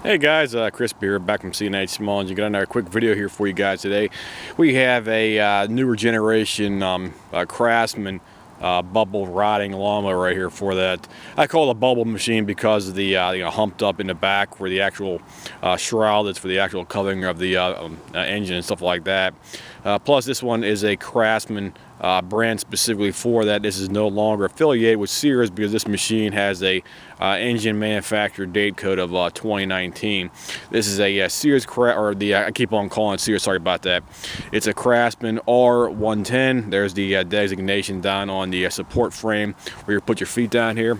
Hey guys, Chris here, back from CNH Small Engine. Got another quick video here for you guys today. We have a newer generation Craftsman bubble riding llama right here for that. I call it a bubble machine because of the humped up in the back where the actual shroud is for the actual covering of the engine and stuff like that. Plus this one is a Craftsman brand specifically for that. This is no longer affiliated with Sears because this machine has a engine manufacturer date code of 2019. This is a Sears I keep on calling Sears, sorry about that. It's a CRAFTSMAN R110. There's the designation down on the support frame where you put your feet down here.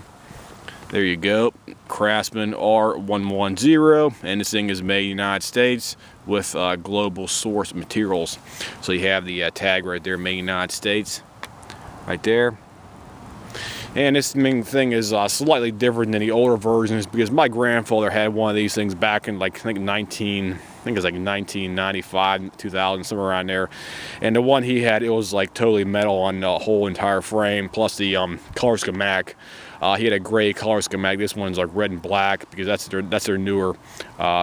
There you go, CRAFTSMAN R110, and this thing is made in the United States with global source materials. So you have the tag right there, made in the United States, right there. And this main thing is slightly different than the older versions because my grandfather had one of these things back in like I think it was like 1995, 2000, somewhere around there. And the one he had, it was like totally metal on the whole entire frame, plus the color schematic. He had a gray color schematic. This one's like red and black because that's their newer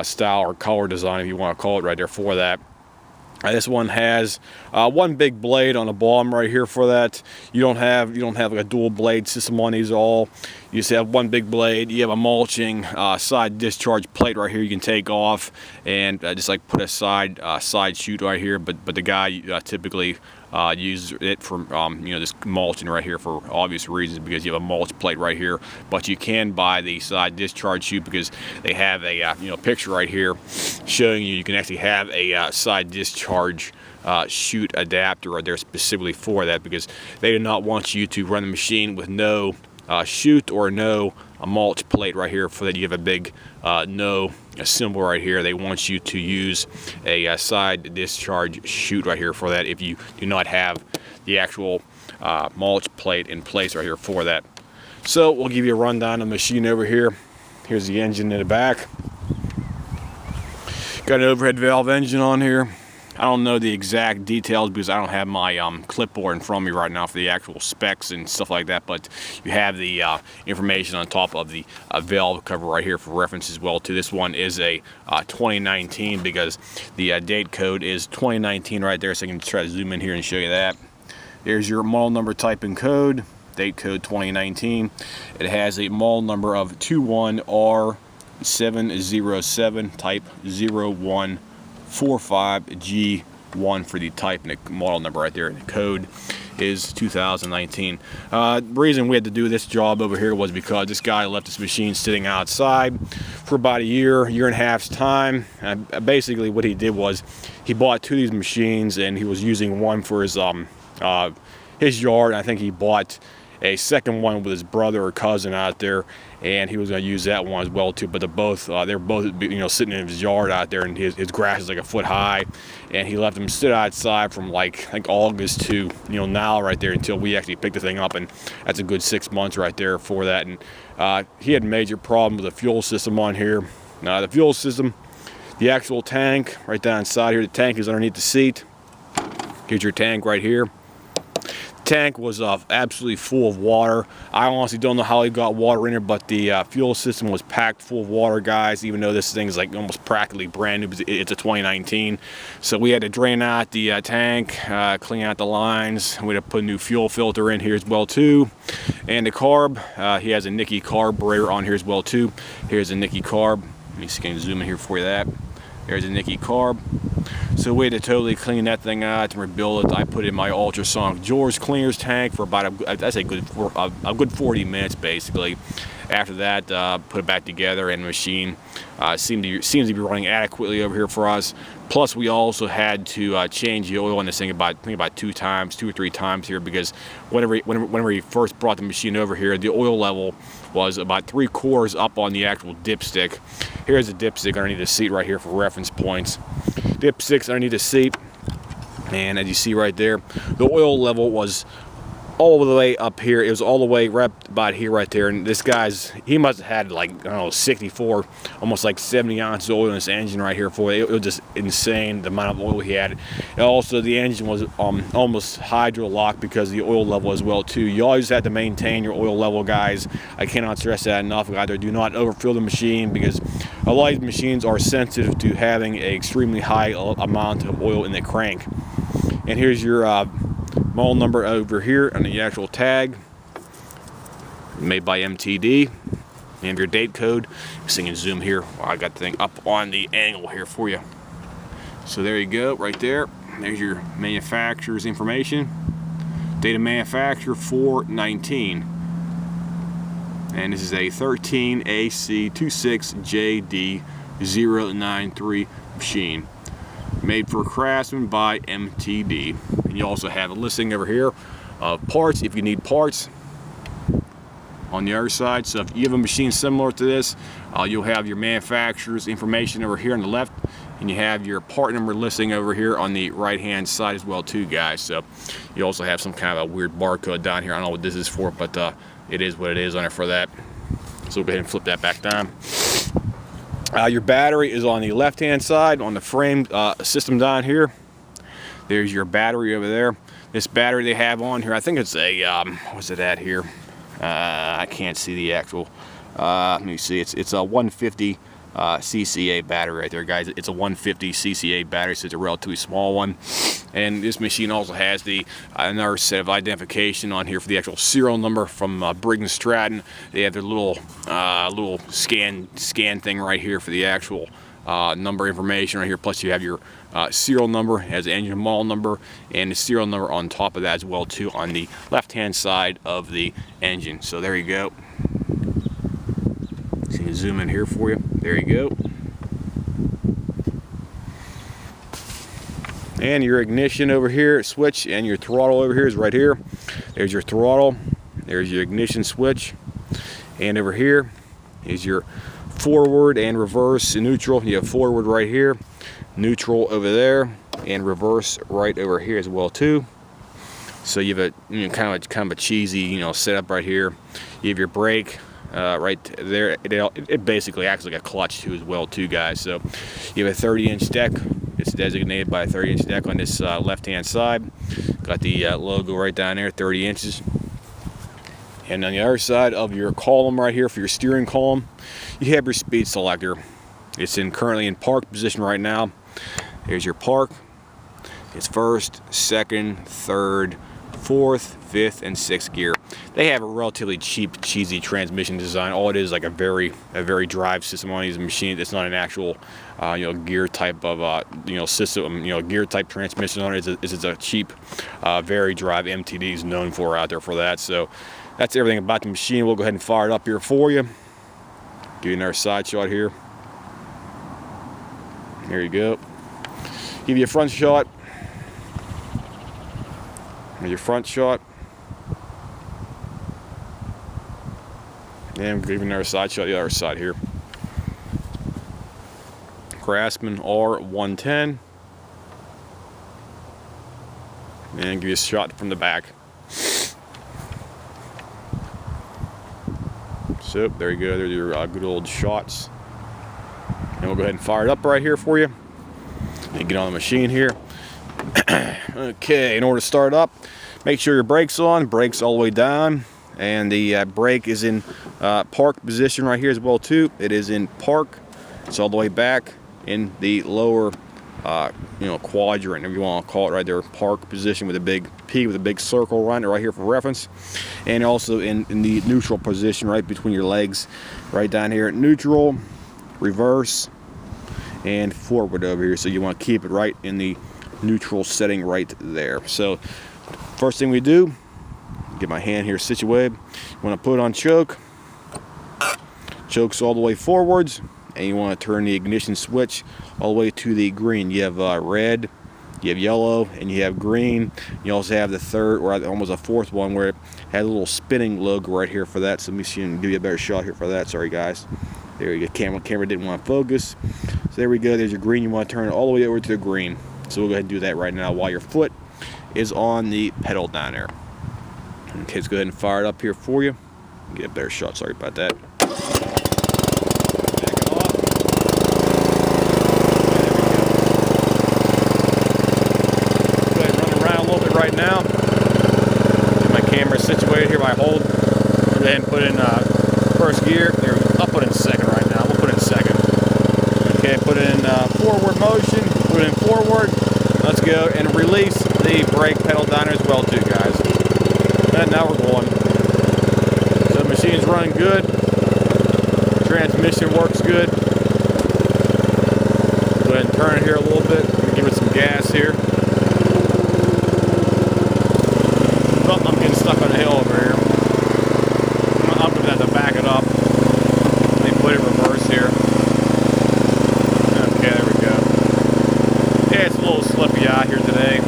style or color design, if you want to call it, right there for that. This one has one big blade on the bottom right here for that. You don't have like a dual blade system on these all. You just have one big blade. You have a mulching side discharge plate right here you can take off and just like put a side chute right here. But the guy typically uses it for this mulching right here for obvious reasons because you have a mulch plate right here. But you can buy the side discharge chute because they have a picture right here showing you can actually have a side discharge chute adapter right there specifically for that because they do not want you to run the machine with no chute or no mulch plate right here for that. You have a big no symbol right here. They want you to use a side discharge chute right here for that if you do not have the actual mulch plate in place right here for that. So we'll give you a rundown of the machine over here. Here's the engine in the back. Got an overhead valve engine on here. I don't know the exact details because I don't have my clipboard in front of me right now for the actual specs and stuff like that, but you have the information on top of the valve cover right here for reference as well too. This one is a 2019 because the date code is 2019 right there, so I can try to zoom in here and show you that. There's your model number, type and code, date code 2019. It has a model number of 21R707, type 0145G1 for the type, and the model number right there, and the code is 2019. The reason we had to do this job over here was because this guy left this machine sitting outside for about a year and a half's time. Basically what he did was he bought two of these machines and he was using one for his yard. I think he bought a second one with his brother or cousin out there, and he was going to use that one as well too. But they're both sitting in his yard out there, and his grass is like a foot high, and he left them sit outside from like August to now right there until we actually picked the thing up, and that's a good 6 months right there for that. And he had a major problem with the fuel system on here. The fuel system, the actual tank right down inside here, the tank is underneath the seat. Here's your tank right here. Tank was absolutely full of water. I honestly don't know how he got water in there, but the fuel system was packed full of water, guys, even though this thing is like almost practically brand new. It's a 2019, so we had to drain out the tank, clean out the lines. We had to put a new fuel filter in here as well too, and the carb, he has a Nicky carburetor on here as well too. Here's a Nicky carb. Let me see if I can zoom in here for you. There's a Nicky carb. So we had to totally clean that thing out and rebuild it. I put it in my ultrasonic George cleaners tank for about a good 40 minutes basically. After that, put it back together, and the machine seems to be running adequately over here for us. Plus, we also had to change the oil on this thing about 2 or 3 times here because whenever we first brought the machine over here, the oil level was about 3/4 up on the actual dipstick. Here's the dipstick underneath the seat right here for reference points. Dipstick's underneath the seat, and as you see right there, the oil level was all the way up here. It was all the way right about here, right there. And this guy's, he must have had like, I don't know, 64, almost like 70 ounces of oil in this engine right here for it. It was just insane, the amount of oil he had. And also the engine was almost hydro locked because of the oil level as well too. You always have to maintain your oil level, guys. I cannot stress that enough. Either do not overfill the machine, because a lot of these machines are sensitive to having an extremely high amount of oil in the crank. And here's your model number over here on the actual tag, made by MTD, and your date code. So you can zoom here. Well, I got the thing up on the angle here for you. So there you go, right there. There's your manufacturer's information. Date of manufacture 4/19. And this is a 13AC26JD093 machine, made for Craftsman by MTD. And you also have a listing over here of parts if you need parts on the other side. So if you have a machine similar to this, you'll have your manufacturer's information over here on the left, and you have your part number listing over here on the right hand side as well too, guys. So you also have some kind of a weird barcode down here. I don't know what this is for, but it is what it is on it for that. So we'll go ahead and flip that back down. Your battery is on the left hand side on the frame system down here. There's your battery over there. This battery they have on here, I think it's a what's it at here? I can't see the actual, let me see, it's a 150 CCA battery right there, guys. It's a 150 CCA battery, so it's a relatively small one. And this machine also has the another set of identification on here for the actual serial number from Briggs & Stratton. They have their little scan thing right here for the actual number information right here. Plus you have your serial number, has the engine model number, and the serial number on top of that as well too on the left hand side of the engine. So there you go. So you can zoom in here for you. There you go. And your ignition over here switch, and your throttle over here is right here. There's your throttle, there's your ignition switch, and over here is your forward and reverse and neutral. You have forward right here, neutral over there, and reverse right over here as well too. So you have a kind of a cheesy setup right here. You have your brake right there. It basically acts like a clutch too as well too, guys. So you have a 30-inch deck. It's designated by a 30-inch deck on this left hand side. Got the logo right down there, 30 inches. And on the other side of your column right here for your steering column, you have your speed selector. It's currently in park position right now. There's your park. It's first, second, third, fourth, fifth, and sixth gear. They have a relatively cheap, cheesy transmission design. All it is like a very drive system on these machines. It's not an actual gear type of system, gear type transmission on it. It's a cheap, very drive. MTD is known for out there for that. So that's everything about the machine. We'll go ahead and fire it up here for you. Give you another side shot here. There you go. Give you a front shot. There's your front shot. And give you another side shot, the other side here. CRAFTSMAN R110. And give you a shot from the back. So there you go. There's your good old shots. And we'll go ahead and fire it up right here for you. And get on the machine here. Okay, in order to start up, make sure your brake's on. Brake's all the way down. And the brake is in park position right here as well too. It is in park. It's all the way back in the lower quadrant, if you want to call it, right there, park position with a big P with a big circle around it right here for reference. And also in the neutral position right between your legs, right down here, neutral, reverse, and forward over here. So you want to keep it right in the neutral setting right there. So first thing we do, get my hand here situated. You want to put on choke. Choke's all the way forwards, and you want to turn the ignition switch all the way to the green. You have red, you have yellow, and you have green. You also have the third, or almost a fourth one, where it has a little spinning logo right here for that. So let me see and give you a better shot here for that. Sorry guys. There you go. Camera didn't want to focus. So there we go. There's your green. You want to turn it all the way over to the green. So we'll go ahead and do that right now while your foot is on the pedal down there. Okay, let's go ahead and fire it up here for you. Get a better shot, sorry about that. Back it off. Go ahead and run around a little bit right now. Get my camera situated here by hold. Go ahead and put in first gear. There, I'll put in second right now. We'll put in second. Okay, put in forward motion. Put in forward. Let's go and release the brake pedal down as well too, guys. And now we're going. So the machine's running good. Transmission works good. Go ahead and turn it here a little bit. Give it some gas here. Oh, I'm getting stuck on the hill over here. I'm going to have to back it up. Let me put it in reverse here. Okay, there we go. Yeah, it's a little slippy out here today.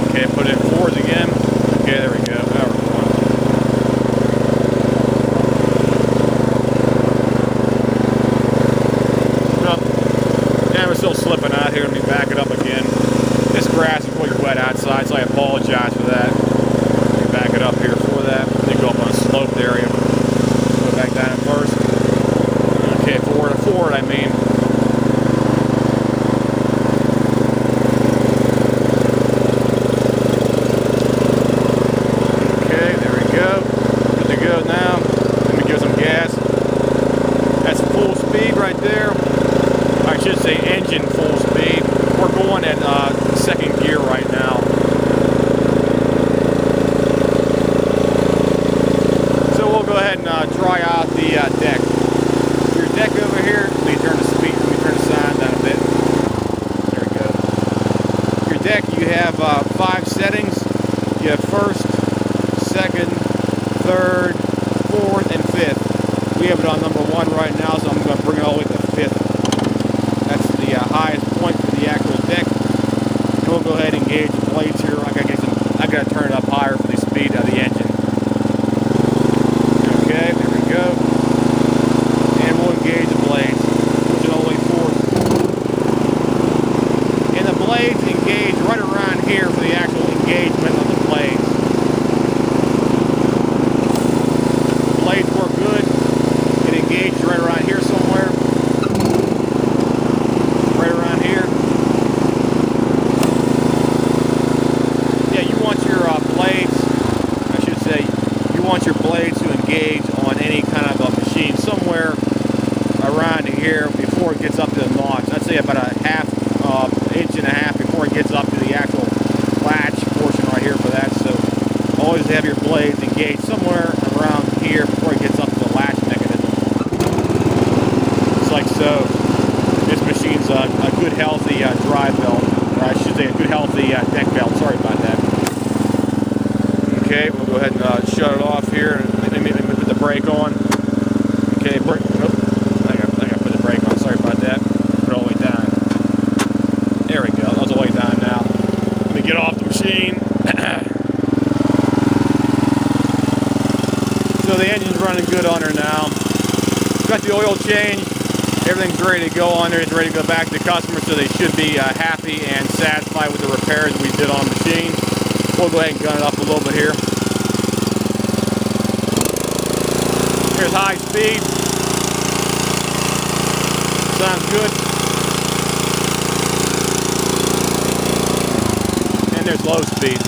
Okay, put it in fours again. Okay, there we go. Now we're going. Oh, yeah, we're still slipping out here. Let me back it up again. This grass is really wet outside, so I apologize for that. Let me back it up here for that. Let me go up on a sloped area. Go back down at first. Okay, forward, I mean. Now, let me give some gas. That's full speed right there. I should say engine full speed. We're going at second gear right now. So we'll go ahead and dry out the deck. Your deck over here, let me turn the speed, let me turn the sign down a bit. There we go. Your deck, you have 5 settings. You have first, second, third, fourth, and fifth. We have it on number 1 right now, so I'm going to bring it all the way to 5th. That's the highest point for the actual deck. And we'll go ahead and gauge the blades here. I got to turn it up higher for the speed of the engine. Okay, there we go. And we'll engage the blades. Push it all the way forward. And the blades engage right around here for the actual engagement of the blades. Blades work good. It engages right around here somewhere. Right around here. Yeah, you want your blades, I should say, you want your blades to engage on any kind of a machine somewhere around here before it gets up to the notch. I'd say about a inch and a half before it gets up to the actual latch portion right here for that. So always have your blades engaged somewhere around here before it gets up to the latch mechanism. Just like so. This machine's a good healthy drive belt, or I should say a good healthy deck belt. Sorry about that. Okay, we'll go ahead and shut it off here. Let me put the brake on. Okay, brake. Nope. I got to put the brake on. Sorry about that. Put it all the way down. There we go. That's all the way down now. Let me get off the machine. So the engine's running good on her now. Got the oil change. Everything's ready to go on there. It's ready to go back to the customer, so they should be happy and satisfied with the repairs we did on the machine. We'll go ahead and gun it up a little bit here. Here's high speed. Sounds good. And there's low speed.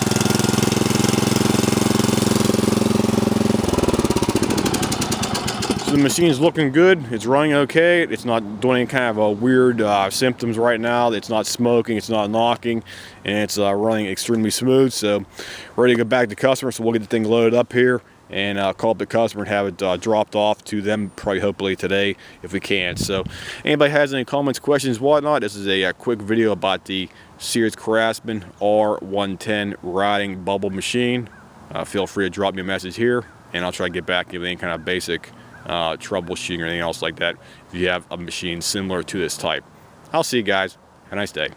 So the machine's looking good. It's running okay. It's not doing any kind of a weird symptoms right now. It's not smoking. It's not knocking, and it's running extremely smooth. So ready to go back to the customer. So we'll get the thing loaded up here and call up the customer and have it dropped off to them probably hopefully today if we can. So anybody has any comments, questions, whatnot, this is a quick video about the CRAFTSMAN R110 riding bubble machine. Feel free to drop me a message here and I'll try to get back with any kind of basic troubleshooting or anything else like that if you have a machine similar to this type. I'll see you guys. Have a nice day.